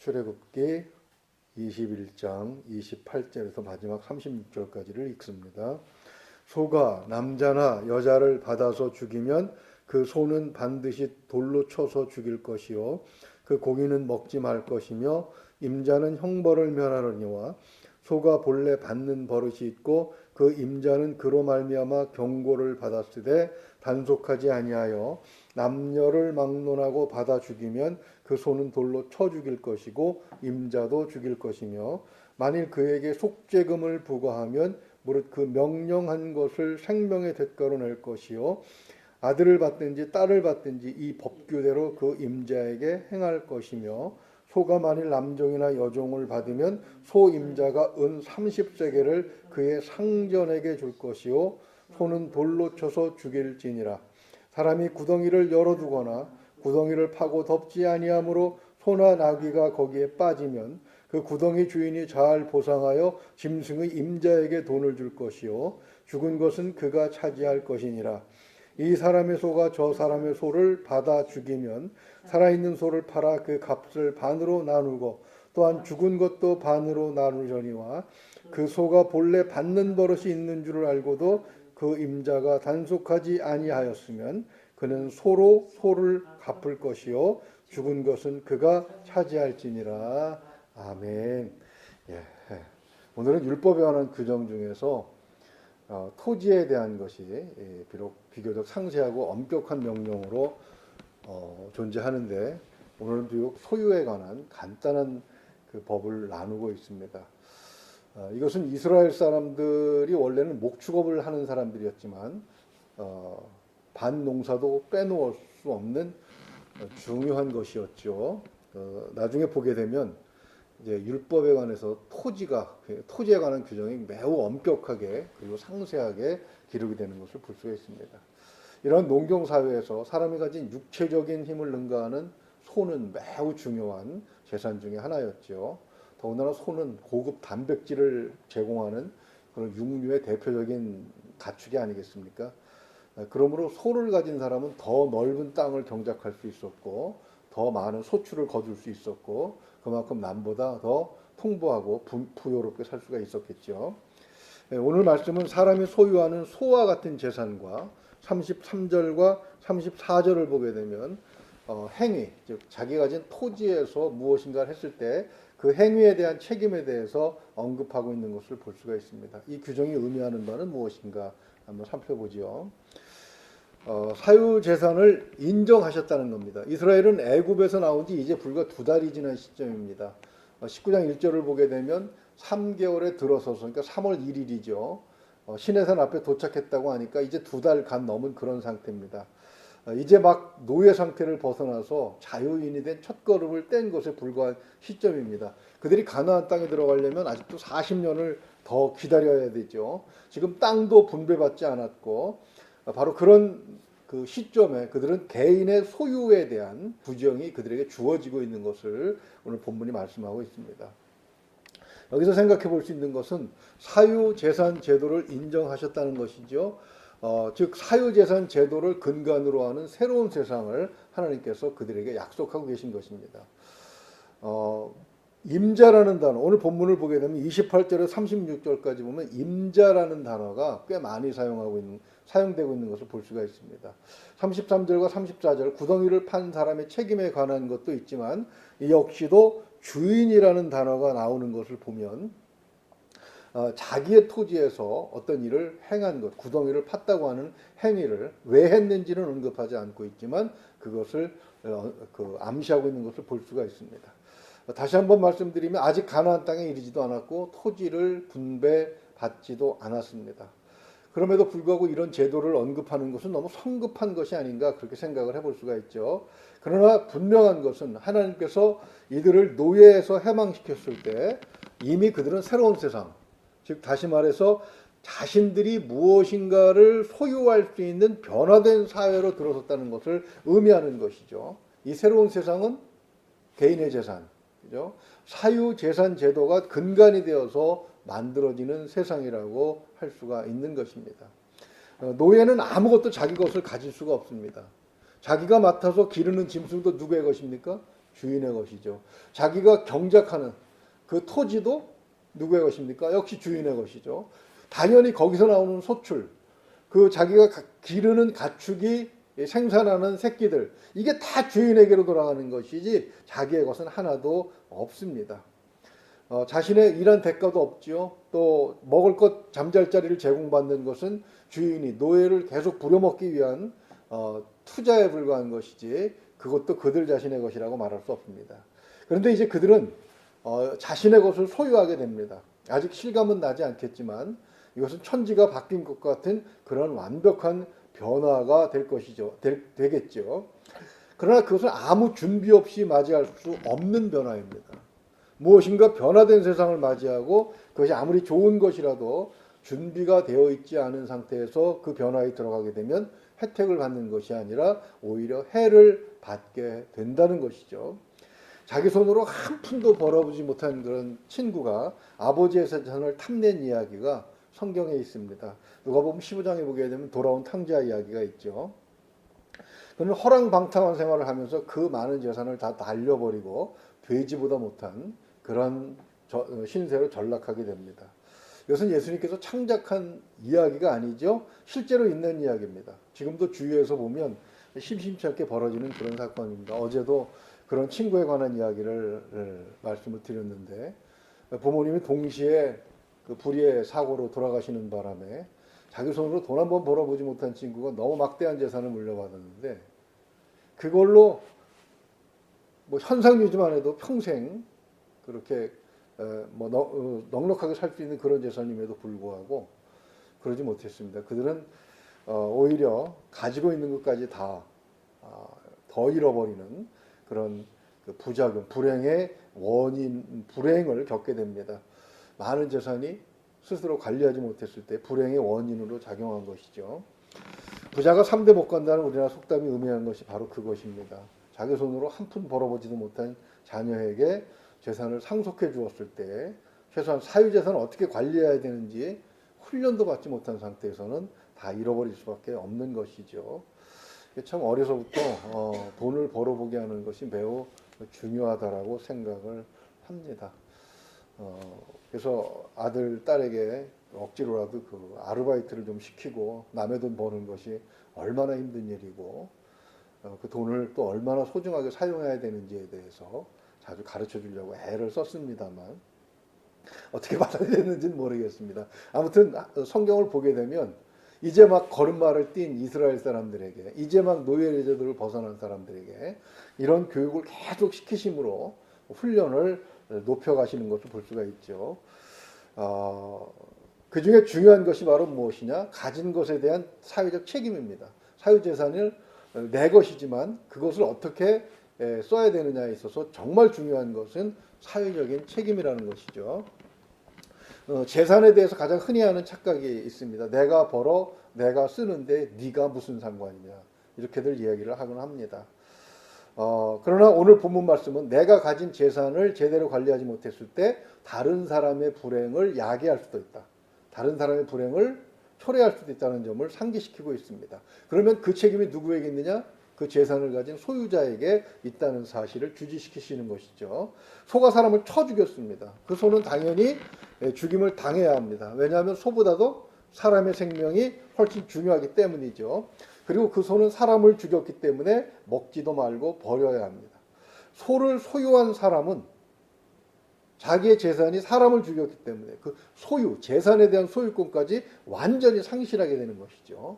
출애굽기 21장 28절에서 마지막 36절까지를 읽습니다. 소가 남자나 여자를 받아서 죽이면 그 소는 반드시 돌로 쳐서 죽일 것이요 그 고기는 먹지 말 것이며 임자는 형벌을 면하려니와 소가 본래 받는 버릇이 있고 그 임자는 그로 말미암아 경고를 받았으되 단속하지 아니하여 남녀를 막론하고 받아 죽이면 그 소는 돌로 쳐 죽일 것이고 임자도 죽일 것이며 만일 그에게 속죄금을 부과하면 무릇 그 명령한 것을 생명의 대가로 낼 것이요 아들을 받든지 딸을 받든지 이 법규대로 그 임자에게 행할 것이며 소가 만일 남종이나 여종을 받으면 소 임자가 은 30세겔을 그의 상전에게 줄 것이요 소는 돌로 쳐서 죽일지니라. 사람이 구덩이를 열어두거나 구덩이를 파고 덮지 아니하므로 소나 나귀가 거기에 빠지면 그 구덩이 주인이 잘 보상하여 짐승의 임자에게 돈을 줄 것이요 죽은 것은 그가 차지할 것이니라. 이 사람의 소가 저 사람의 소를 받아 죽이면 살아있는 소를 팔아 그 값을 반으로 나누고 또한 죽은 것도 반으로 나누려니와 그 소가 본래 받는 버릇이 있는 줄을 알고도 그 임자가 단속하지 아니하였으면 그는 소로 소를 갚을 것이요 죽은 것은 그가 차지할지니라. 아멘. 예. 오늘은 율법에 관한 규정 중에서 토지에 대한 것이 비록 비교적 상세하고 엄격한 명령으로 존재하는데 오늘은 비록 소유에 관한 간단한 그 법을 나누고 있습니다. 이것은 이스라엘 사람들이 원래는 목축업을 하는 사람들이었지만 반농사도 빼놓을 수 없는 중요한 것이었죠. 나중에 보게 되면 이제 율법에 관해서 토지에 관한 규정이 매우 엄격하게 그리고 상세하게 기록이 되는 것을 볼 수가 있습니다. 이런 농경 사회에서 사람이 가진 육체적인 힘을 능가하는 소는 매우 중요한 재산 중에 하나였죠. 더군다나 소는 고급 단백질을 제공하는 그런 육류의 대표적인 가축이 아니겠습니까? 그러므로 소를 가진 사람은 더 넓은 땅을 경작할 수 있었고 더 많은 소출을 거둘 수 있었고 그만큼 남보다 더 풍부하고 부요롭게 살 수가 있었겠죠. 오늘 말씀은 사람이 소유하는 소와 같은 재산과 33절과 34절을 보게 되면 행위, 즉 자기가 가진 토지에서 무엇인가를 했을 때 그 행위에 대한 책임에 대해서 언급하고 있는 것을 볼 수가 있습니다. 이 규정이 의미하는 바는 무엇인가 한번 살펴보죠. 사유재산을 인정하셨다는 겁니다. 이스라엘은 애굽에서 나온 지 이제 불과 2달이 지난 시점입니다. 19장 1절을 보게 되면 3개월에 들어서서 그러니까 3월 1일이죠. 시내산 앞에 도착했다고 하니까 이제 2달 간 넘은 그런 상태입니다. 이제 막 노예 상태를 벗어나서 자유인이 된 첫걸음을 뗀 것에 불과한 시점입니다. 그들이 가나안 땅에 들어가려면 아직도 40년을 더 기다려야 되죠. 지금 땅도 분배받지 않았고 바로 그런 그 시점에 그들은 개인의 소유에 대한 부정이 그들에게 주어지고 있는 것을 오늘 본문이 말씀하고 있습니다. 여기서 생각해 볼 수 있는 것은 사유재산 제도를 인정하셨다는 것이죠. 즉 사유재산 제도를 근간으로 하는 새로운 세상을 하나님께서 그들에게 약속하고 계신 것입니다. 임자라는 단어, 오늘 본문을 보게 되면 28절에서 36절까지 보면 임자라는 단어가 꽤 많이 사용되고 있는 것을 볼 수가 있습니다. 33절과 34절 구덩이를 판 사람의 책임에 관한 것도 있지만 이 역시도 주인이라는 단어가 나오는 것을 보면 자기의 토지에서 어떤 일을 행한 것, 구덩이를 팠다고 하는 행위를 왜 했는지는 언급하지 않고 있지만 그것을 암시하고 있는 것을 볼 수가 있습니다. 다시 한번 말씀드리면 아직 가나안 땅에 이르지도 않았고 토지를 분배받지도 않았습니다. 그럼에도 불구하고 이런 제도를 언급하는 것은 너무 성급한 것이 아닌가 그렇게 생각을 해볼 수가 있죠. 그러나 분명한 것은 하나님께서 이들을 노예에서 해방시켰을 때 이미 그들은 새로운 세상, 즉 다시 말해서 자신들이 무엇인가를 소유할 수 있는 변화된 사회로 들어섰다는 것을 의미하는 것이죠. 이 새로운 세상은 개인의 재산, 그죠? 사유재산 제도가 근간이 되어서 만들어지는 세상이라고 할 수가 있는 것입니다. 노예는 아무것도 자기 것을 가질 수가 없습니다. 자기가 맡아서 기르는 짐승도 누구의 것입니까? 주인의 것이죠. 자기가 경작하는 그 토지도 누구의 것입니까? 역시 주인의 것이죠. 당연히 거기서 나오는 소출, 그 자기가 기르는 가축이 생산하는 새끼들, 이게 다 주인에게로 돌아가는 것이지 자기의 것은 하나도 없습니다. 자신의 일한 대가도 없지요. 또 먹을 것 잠잘 자리를 제공받는 것은 주인이 노예를 계속 부려먹기 위한 투자에 불과한 것이지 그것도 그들 자신의 것이라고 말할 수 없습니다. 그런데 이제 그들은 자신의 것을 소유하게 됩니다. 아직 실감은 나지 않겠지만 이것은 천지가 바뀐 것 같은 그런 완벽한 변화가 될 것이죠. 되겠죠. 그러나 그것은 아무 준비 없이 맞이할 수 없는 변화입니다. 무엇인가 변화된 세상을 맞이하고 그것이 아무리 좋은 것이라도 준비가 되어 있지 않은 상태에서 그 변화에 들어가게 되면 혜택을 받는 것이 아니라 오히려 해를 받게 된다는 것이죠. 자기 손으로 한 푼도 벌어보지 못한 그런 친구가 아버지의 재산을 탐낸 이야기가 성경에 있습니다. 누가 보면 15장에 보게 되면 돌아온 탕자 이야기가 있죠. 그는 허랑방탕한 생활을 하면서 그 많은 재산을 다 날려버리고 돼지보다 못한 그런 신세로 전락하게 됩니다. 이것은 예수님께서 창작한 이야기가 아니죠. 실제로 있는 이야기입니다. 지금도 주위에서 보면 심심치 않게 벌어지는 그런 사건입니다. 어제도 그런 친구에 관한 이야기를 말씀을 드렸는데 부모님이 동시에 그 불의의 사고로 돌아가시는 바람에 자기 손으로 돈 한 번 벌어보지 못한 친구가 너무 막대한 재산을 물려받았는데 그걸로 뭐 현상 유지만 해도 평생 그렇게 넉넉하게 살 수 있는 그런 재산임에도 불구하고 그러지 못했습니다. 그들은 오히려 가지고 있는 것까지 다 더 잃어버리는 그런 그 부작용, 불행의 원인, 불행을 겪게 됩니다. 많은 재산이 스스로 관리하지 못했을 때 불행의 원인으로 작용한 것이죠. 부자가 3대 못 간다는 우리나라 속담이 의미하는 것이 바로 그것입니다. 자기 손으로 한 푼 벌어보지도 못한 자녀에게 재산을 상속해 주었을 때 최소한 사유재산을 어떻게 관리해야 되는지 훈련도 받지 못한 상태에서는 다 잃어버릴 수밖에 없는 것이죠. 참 어려서부터 돈을 벌어보게 하는 것이 매우 중요하다라고 생각을 합니다. 그래서 아들, 딸에게 억지로라도 그 아르바이트를 좀 시키고 남의 돈 버는 것이 얼마나 힘든 일이고 그 돈을 또 얼마나 소중하게 사용해야 되는지에 대해서 자주 가르쳐 주려고 애를 썼습니다만 어떻게 받아들였는지는 모르겠습니다. 아무튼 성경을 보게 되면 이제 막 걸음마를 띈 이스라엘 사람들에게 이제 막 노예 제도를 벗어난 사람들에게 이런 교육을 계속 시키심으로 훈련을 높여가시는 것을 볼 수가 있죠. 그 중에 중요한 것이 바로 무엇이냐? 가진 것에 대한 사회적 책임입니다. 사유재산을 내 것이지만 그것을 어떻게 써야 되느냐에 있어서 정말 중요한 것은 사회적인 책임이라는 것이죠. 재산에 대해서 가장 흔히 하는 착각이 있습니다. 내가 벌어 내가 쓰는데 네가 무슨 상관이냐 이렇게들 이야기를 하곤 합니다. 그러나 오늘 본문 말씀은 내가 가진 재산을 제대로 관리하지 못했을 때 다른 사람의 불행을 야기할 수도 있다. 다른 사람의 불행을 초래할 수도 있다는 점을 상기시키고 있습니다. 그러면 그 책임이 누구에게 있느냐? 그 재산을 가진 소유자에게 있다는 사실을 주지시키시는 것이죠. 소가 사람을 쳐 죽였습니다. 그 소는 당연히 죽임을 당해야 합니다. 왜냐하면 소보다도 사람의 생명이 훨씬 중요하기 때문이죠. 그리고 그 소는 사람을 죽였기 때문에 먹지도 말고 버려야 합니다. 소를 소유한 사람은 자기의 재산이 사람을 죽였기 때문에 그 소유, 재산에 대한 소유권까지 완전히 상실하게 되는 것이죠.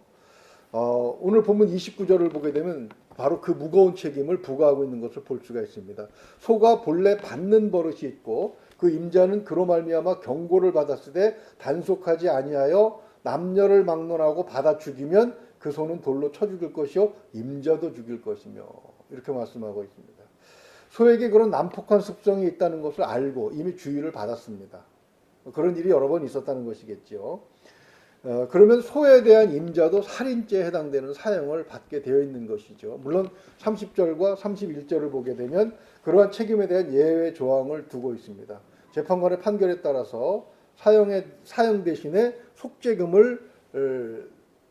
오늘 본문 29절을 보게 되면 바로 그 무거운 책임을 부과하고 있는 것을 볼 수가 있습니다. 소가 본래 받는 버릇이 있고 그 임자는 그로 말미암아 경고를 받았을 때 단속하지 아니하여 남녀를 막론하고 받아 죽이면 그 소는 돌로 쳐 죽일 것이요 임자도 죽일 것이며 이렇게 말씀하고 있습니다. 소에게 그런 난폭한 습성이 있다는 것을 알고 이미 주의를 받았습니다. 그런 일이 여러 번 있었다는 것이겠죠. 그러면 소에 대한 임자도 살인죄에 해당되는 사형을 받게 되어 있는 것이죠. 물론 30절과 31절을 보게 되면 그러한 책임에 대한 예외 조항을 두고 있습니다. 재판관의 판결에 따라서 사형 대신에 속죄금을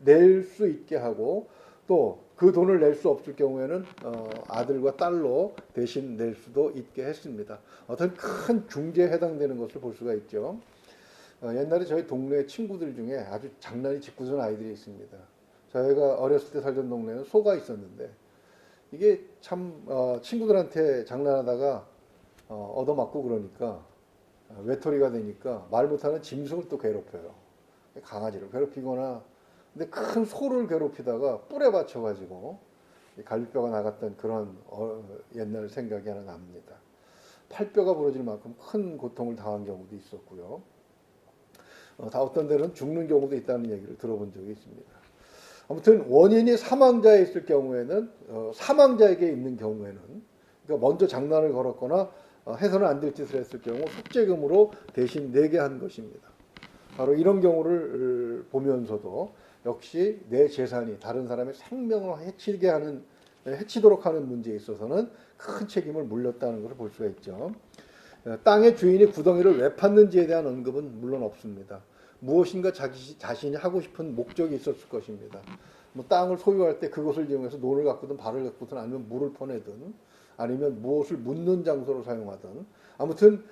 낼 수 있게 하고 또 그 돈을 낼 수 없을 경우에는 아들과 딸로 대신 낼 수도 있게 했습니다. 어떤 큰 중재에 해당되는 것을 볼 수가 있죠. 옛날에 저희 동네 친구들 중에 아주 장난이 짓궂은 아이들이 있습니다. 저희가 어렸을 때 살던 동네는 소가 있었는데 이게 참 친구들한테 장난하다가 얻어맞고 그러니까 외톨이가 되니까 말 못하는 짐승을 또 괴롭혀요. 강아지를 괴롭히거나 근데 큰 소를 괴롭히다가 뿔에 받쳐가지고 갈비뼈가 나갔던 그런 옛날 생각이 하나 납니다. 팔뼈가 부러질 만큼 큰 고통을 당한 경우도 있었고요. 다 어떤 데는 죽는 경우도 있다는 얘기를 들어본 적이 있습니다. 아무튼 원인이 사망자에 있을 경우에는 사망자에게 있는 경우에는 그러니까 먼저 장난을 걸었거나 해서는 안 될 짓을 했을 경우 속죄금으로 대신 내게 한 것입니다. 바로 이런 경우를 보면서도 역시 내 재산이 다른 사람의 생명을 해치도록 하는 문제에 있어서는 큰 책임을 물렸다는 것을 볼 수가 있죠. 땅의 주인이 구덩이를 왜 팠는지에 대한 언급은 물론 없습니다. 무엇인가 자신이 하고 싶은 목적이 있었을 것입니다. 뭐 땅을 소유할 때 그것을 이용해서 노를 가꾸든 발을 가꾸든 아니면 물을 퍼내든 아니면 무엇을 묻는 장소로 사용하든 아무튼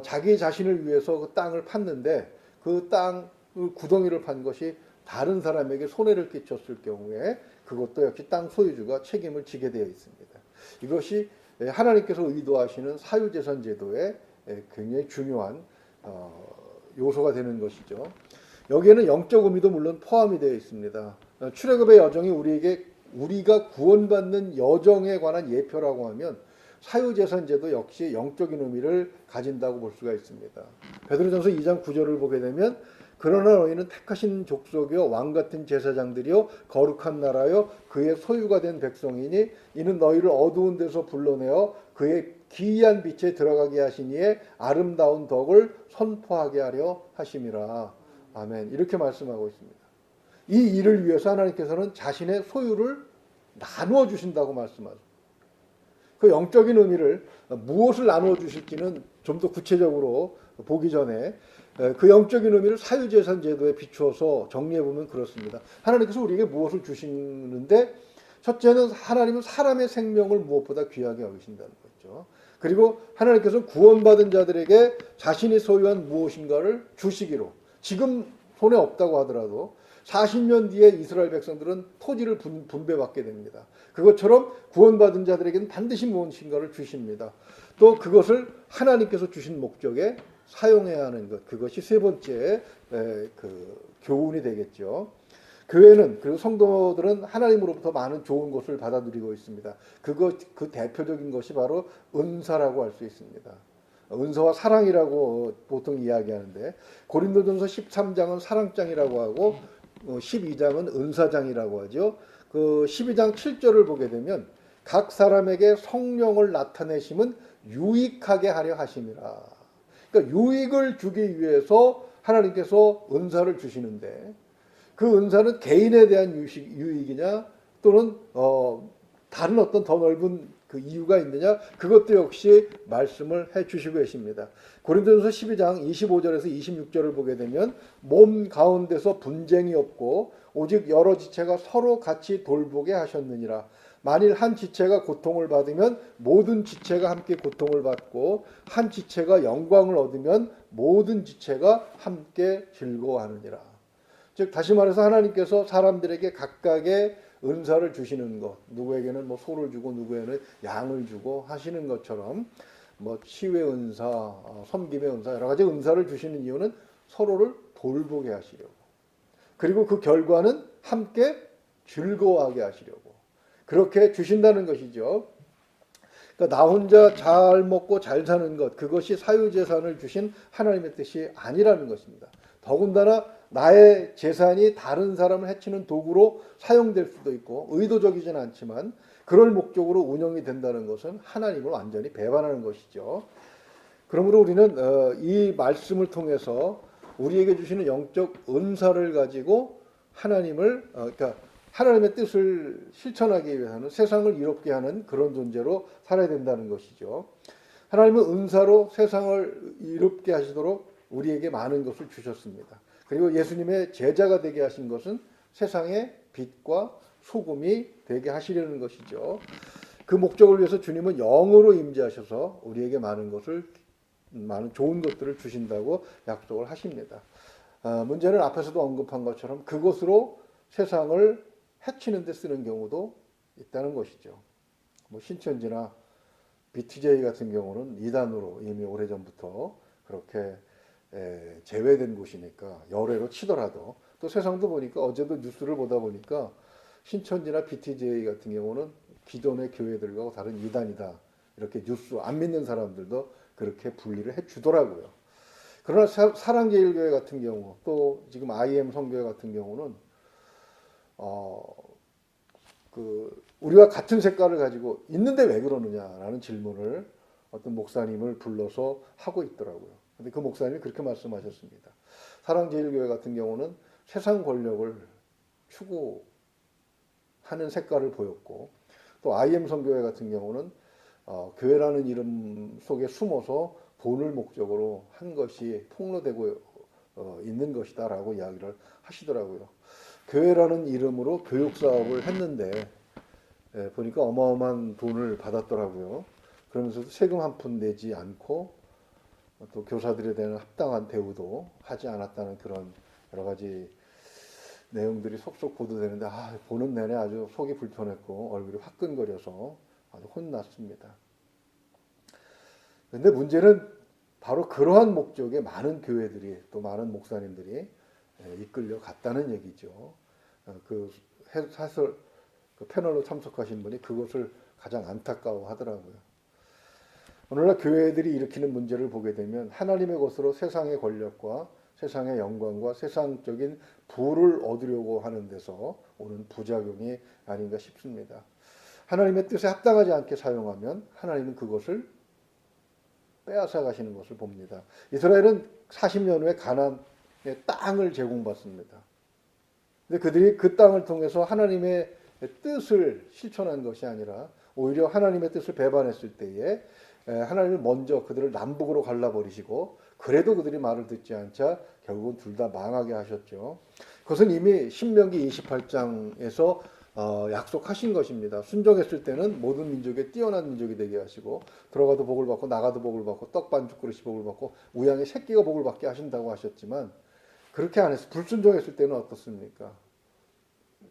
자기 자신을 위해서 그 땅을 팠는데 그 땅 구덩이를 판 것이 다른 사람에게 손해를 끼쳤을 경우에 그것도 역시 땅 소유주가 책임을 지게 되어 있습니다. 이것이 하나님께서 의도하시는 사유재산 제도의 굉장히 중요한 요소가 되는 것이죠. 여기에는 영적 의미도 물론 포함이 되어 있습니다. 출애굽의 여정이 우리가 구원받는 여정에 관한 예표라고 하면 사유재산 제도 역시 영적인 의미를 가진다고 볼 수가 있습니다. 베드로전서 2장 9절을 보게 되면 그러나 너희는 택하신 족속이요 왕 같은 제사장들이요 거룩한 나라요 그의 소유가 된 백성이니 이는 너희를 어두운 데서 불러내어 그의 기이한 빛에 들어가게 하시니에 아름다운 덕을 선포하게 하려 하심이라. 아멘. 이렇게 말씀하고 있습니다. 이 일을 위해서 하나님께서는 자신의 소유를 나누어 주신다고 말씀하죠. 그 영적인 의미를 무엇을 나누어 주실지는 좀 더 구체적으로 보기 전에 그 영적인 의미를 사유재산 제도에 비추어서 정리해보면 그렇습니다. 하나님께서 우리에게 무엇을 주시는데 첫째는 하나님은 사람의 생명을 무엇보다 귀하게 여기신다는 거죠. 그리고 하나님께서 구원받은 자들에게 자신이 소유한 무엇인가를 주시기로 지금 손에 없다고 하더라도 40년 뒤에 이스라엘 백성들은 토지를 분배받게 됩니다. 그것처럼 구원받은 자들에게는 반드시 무엇인가를 주십니다. 또 그것을 하나님께서 주신 목적에 사용해야 하는 것, 그것이 세 번째 그 교훈이 되겠죠. 교회는 그리고 성도들은 하나님으로부터 많은 좋은 것을 받아 누리고 있습니다. 그 대표적인 것이 바로 은사라고 할 수 있습니다. 은사와 사랑이라고 보통 이야기하는데 고린도전서 13장은 사랑장이라고 하고 12장은 은사장이라고 하죠. 그 12장 7절을 보게 되면 각 사람에게 성령을 나타내심은 유익하게 하려 하심이라. 그러니까 유익을 주기 위해서 하나님께서 은사를 주시는데 그 은사는 개인에 대한 유익이냐 또는 다른 어떤 더 넓은 그 이유가 있느냐 그것도 역시 말씀을 해주시고 계십니다. 고린도전서 12장 25절에서 26절을 보게 되면 몸 가운데서 분쟁이 없고 오직 여러 지체가 서로 같이 돌보게 하셨느니라. 만일 한 지체가 고통을 받으면 모든 지체가 함께 고통을 받고 한 지체가 영광을 얻으면 모든 지체가 함께 즐거워하느니라. 즉 다시 말해서 하나님께서 사람들에게 각각의 은사를 주시는 것, 누구에게는 뭐 소를 주고 누구에게는 양을 주고 하시는 것처럼 뭐 치유의 은사, 섬김의 은사 여러 가지 은사를 주시는 이유는 서로를 돌보게 하시려고. 그리고 그 결과는 함께 즐거워하게 하시려고. 그렇게 주신다는 것이죠. 그러니까 나 혼자 잘 먹고 잘 사는 것, 그것이 사유재산을 주신 하나님의 뜻이 아니라는 것입니다. 더군다나 나의 재산이 다른 사람을 해치는 도구로 사용될 수도 있고 의도적이진 않지만 그럴 목적으로 운영이 된다는 것은 하나님을 완전히 배반하는 것이죠. 그러므로 우리는 이 말씀을 통해서 우리에게 주시는 영적 은사를 가지고 그러니까 하나님의 뜻을 실천하기 위해서는 세상을 이롭게 하는 그런 존재로 살아야 된다는 것이죠. 하나님은 은사로 세상을 이롭게 하시도록 우리에게 많은 것을 주셨습니다. 그리고 예수님의 제자가 되게 하신 것은 세상의 빛과 수금이 되게 하시려는 것이죠. 그 목적을 위해서 주님은 영으로 임재하셔서 우리에게 많은 좋은 것들을 주신다고 약속을 하십니다. 문제는 앞에서도 언급한 것처럼 그것으로 세상을 해치는 데 쓰는 경우도 있다는 것이죠. 뭐 신천지나 BTJ 같은 경우는 이단으로 이미 오래전부터 그렇게 제외된 곳이니까 열애로 치더라도 또 세상도 보니까 어제도 뉴스를 보다 보니까 신천지나 BTJ 같은 경우는 기존의 교회들과 다른 이단이다. 이렇게 뉴스 안 믿는 사람들도 그렇게 분리를 해주더라고요. 그러나 사랑제일교회 같은 경우 또 지금 IM 성교회 같은 경우는 우리와 같은 색깔을 가지고 있는데 왜 그러느냐라는 질문을 어떤 목사님을 불러서 하고 있더라고요. 근데 그 목사님이 그렇게 말씀하셨습니다. 사랑제일교회 같은 경우는 세상 권력을 추구하는 색깔을 보였고 또 IM 성교회 같은 경우는 교회라는 이름 속에 숨어서 돈을 목적으로 한 것이 폭로되고 있는 것이다라고 이야기를 하시더라고요. 교회라는 이름으로 교육 사업을 했는데 보니까 어마어마한 돈을 받았더라고요. 그러면서도 세금 한 푼 내지 않고 또 교사들에 대한 합당한 대우도 하지 않았다는 그런 여러 가지 내용들이 속속 보도되는데 보는 내내 아주 속이 불편했고 얼굴이 화끈거려서 아주 혼났습니다. 그런데 문제는 바로 그러한 목적에 많은 교회들이 또 많은 목사님들이 이끌려 갔다는 얘기죠. 그 패널로 참석하신 분이 그것을 가장 안타까워하더라고요. 오늘날 교회들이 일으키는 문제를 보게 되면 하나님의 것으로 세상의 권력과 세상의 영광과 세상적인 부를 얻으려고 하는 데서 오는 부작용이 아닌가 싶습니다. 하나님의 뜻에 합당하지 않게 사용하면 하나님은 그것을 빼앗아 가시는 것을 봅니다. 이스라엘은 40년 후에 가나안의 땅을 제공받습니다. 근데 그들이 그 땅을 통해서 하나님의 뜻을 실천한 것이 아니라 오히려 하나님의 뜻을 배반했을 때에 하나님은 먼저 그들을 남북으로 갈라버리시고 그래도 그들이 말을 듣지 않자 결국은 둘 다 망하게 하셨죠. 그것은 이미 신명기 28장에서 약속하신 것입니다. 순종했을 때는 모든 민족에 뛰어난 민족이 되게 하시고 들어가도 복을 받고 나가도 복을 받고 떡 반죽 그릇이 복을 받고 우양의 새끼가 복을 받게 하신다고 하셨지만 그렇게 안 해서 불순종했을 때는 어떻습니까?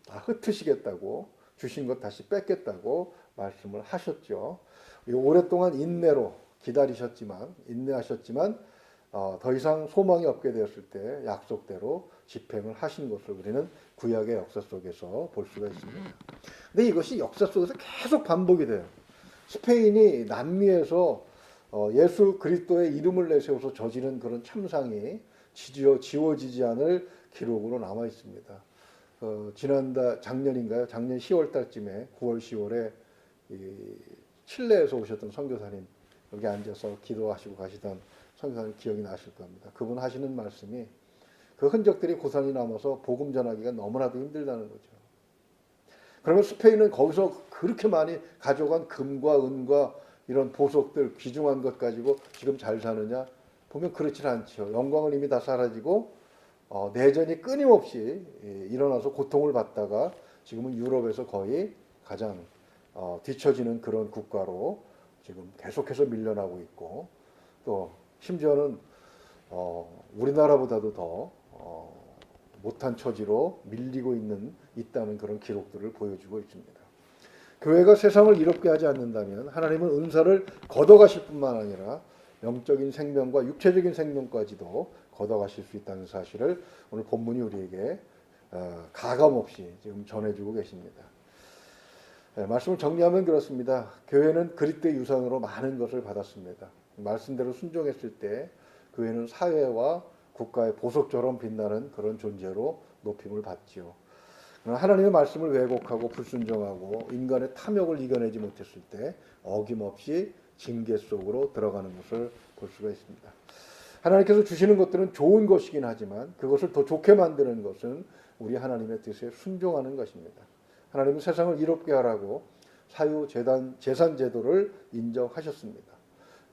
다 흩으시겠다고 주신 것 다시 뺏겠다고 말씀을 하셨죠. 오랫동안 인내하셨지만 더 이상 소망이 없게 되었을 때 약속대로 집행을 하신 것을 우리는 구약의 역사 속에서 볼 수가 있습니다. 근데 이것이 역사 속에서 계속 반복이 돼요. 스페인이 남미에서 예수 그리스도의 이름을 내세워서 저지른 그런 참상이 지워지지 않을 기록으로 남아 있습니다. 작년인가요? 작년 10월 달쯤에 9월 10월에 칠레에서 오셨던 선교사님 여기 앉아서 기도하시고 가시던 선교사님 기억이 나실 겁니다. 그분 하시는 말씀이 그 흔적들이 고스란히 남아서 복음 전하기가 너무나도 힘들다는 거죠. 그러면 스페인은 거기서 그렇게 많이 가져간 금과 은과 이런 보석들 귀중한 것 가지고 지금 잘 사느냐? 보면 그렇지 않죠. 영광은 이미 다 사라지고 내전이 끊임없이 일어나서 고통을 받다가 지금은 유럽에서 거의 가장 뒤처지는 그런 국가로 지금 계속해서 밀려나고 있고 또 심지어는 우리나라보다도 더 못한 처지로 밀리고 있다는 그런 기록들을 보여주고 있습니다. 교회가 세상을 이롭게 하지 않는다면 하나님은 은사를 걷어가실 뿐만 아니라 영적인 생명과 육체적인 생명까지도 걷어가실 수 있다는 사실을 오늘 본문이 우리에게 가감없이 지금 전해주고 계십니다. 말씀을 정리하면 그렇습니다. 교회는 그리스도의 유산으로 많은 것을 받았습니다. 말씀대로 순종했을 때 교회는 사회와 국가의 보석처럼 빛나는 그런 존재로 높임을 받지요. 그러나 하나님의 말씀을 왜곡하고 불순종하고 인간의 탐욕을 이겨내지 못했을 때 어김없이 징계 속으로 들어가는 것을 볼 수가 있습니다. 하나님께서 주시는 것들은 좋은 것이긴 하지만 그것을 더 좋게 만드는 것은 우리 하나님의 뜻에 순종하는 것입니다. 하나님은 세상을 이롭게 하라고 사유 재산 제도를 인정하셨습니다.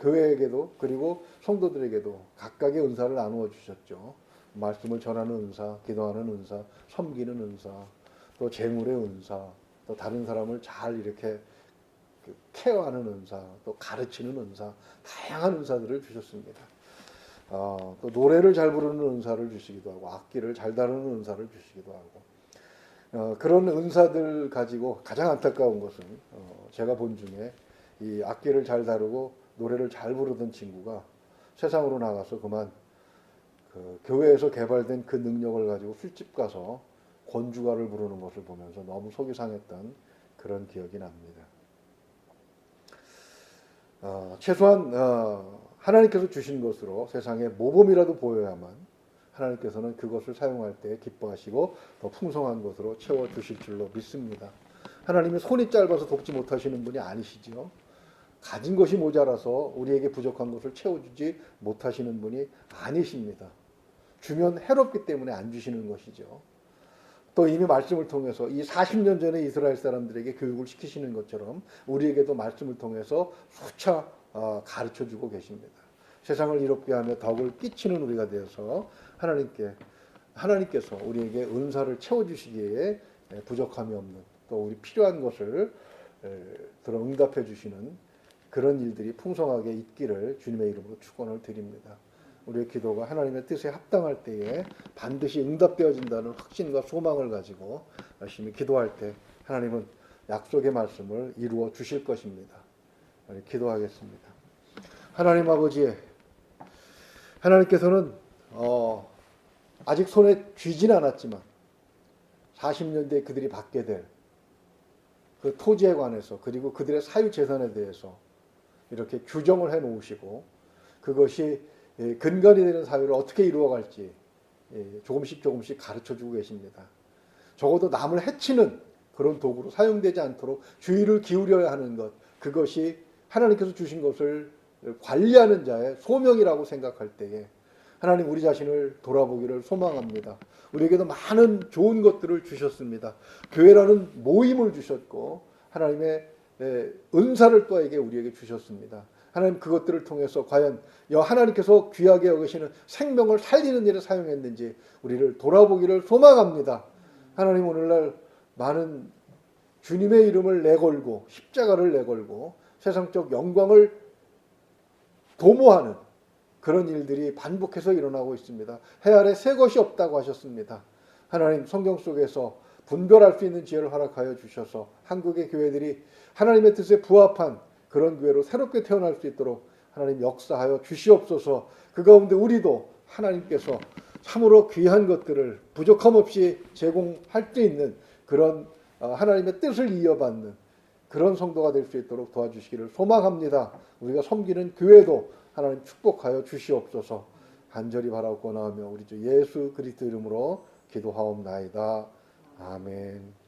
교회에게도 그리고 성도들에게도 각각의 은사를 나누어 주셨죠. 말씀을 전하는 은사, 기도하는 은사, 섬기는 은사, 또 재물의 은사, 또 다른 사람을 잘 이렇게 케어하는 은사, 또 가르치는 은사, 다양한 은사들을 주셨습니다. 또 노래를 잘 부르는 은사를 주시기도 하고 악기를 잘 다루는 은사를 주시기도 하고 그런 은사들 가지고 가장 안타까운 것은 제가 본 중에 이 악기를 잘 다루고 노래를 잘 부르던 친구가 세상으로 나가서 그만 그 교회에서 개발된 그 능력을 가지고 술집 가서 권주가를 부르는 것을 보면서 너무 속이 상했던 그런 기억이 납니다. 최소한 하나님께서 주신 것으로 세상에 모범이라도 보여야만 하나님께서는 그것을 사용할 때 기뻐하시고 더 풍성한 것으로 채워주실 줄로 믿습니다. 하나님이 손이 짧아서 돕지 못하시는 분이 아니시죠. 가진 것이 모자라서 우리에게 부족한 것을 채워주지 못하시는 분이 아니십니다. 주면 해롭기 때문에 안 주시는 것이죠. 또 이미 말씀을 통해서 이 40년 전에 이스라엘 사람들에게 교육을 시키시는 것처럼 우리에게도 말씀을 통해서 수차 가르쳐주고 계십니다. 세상을 이롭게 하며 덕을 끼치는 우리가 되어서 하나님께서 우리에게 은사를 채워주시기에 부족함이 없는 또 우리 필요한 것을 들어 응답해 주시는 그런 일들이 풍성하게 있기를 주님의 이름으로 축원을 드립니다. 우리의 기도가 하나님의 뜻에 합당할 때에 반드시 응답되어진다는 확신과 소망을 가지고 열심히 기도할 때 하나님은 약속의 말씀을 이루어 주실 것입니다. 기도하겠습니다. 하나님 아버지, 하나님께서는 아직 손에 쥐진 않았지만 40년 뒤에 그들이 받게 될 그 토지에 관해서 그리고 그들의 사유재산에 대해서 이렇게 규정을 해놓으시고 그것이 근간이 되는 사회를 어떻게 이루어갈지 조금씩 가르쳐주고 계십니다. 적어도 남을 해치는 그런 도구로 사용되지 않도록 주의를 기울여야 하는 것, 그것이 하나님께서 주신 것을 관리하는 자의 소명이라고 생각할 때에 하나님 우리 자신을 돌아보기를 소망합니다. 우리에게도 많은 좋은 것들을 주셨습니다. 교회라는 모임을 주셨고 하나님의 은사를 또에게 우리에게 주셨습니다. 하나님 그것들을 통해서 과연 하나님께서 귀하게 여기시는 생명을 살리는 일에 사용했는지 우리를 돌아보기를 소망합니다. 하나님 오늘날 많은 주님의 이름을 내걸고 십자가를 내걸고 세상적 영광을 도모하는 그런 일들이 반복해서 일어나고 있습니다. 해 아래 새 것이 없다고 하셨습니다. 하나님 성경 속에서 분별할 수 있는 지혜를 허락하여 주셔서 한국의 교회들이 하나님의 뜻에 부합한 그런 교회로 새롭게 태어날 수 있도록 하나님 역사하여 주시옵소서. 그 가운데 우리도 하나님께서 참으로 귀한 것들을 부족함 없이 제공할 수 있는 그런 하나님의 뜻을 이어받는 그런 성도가 될 수 있도록 도와주시기를 소망합니다. 우리가 섬기는 교회도 하나님 축복하여 주시옵소서. 간절히 바라고 권하며 우리 주 예수 그리스도 이름으로 기도하옵나이다. 아멘.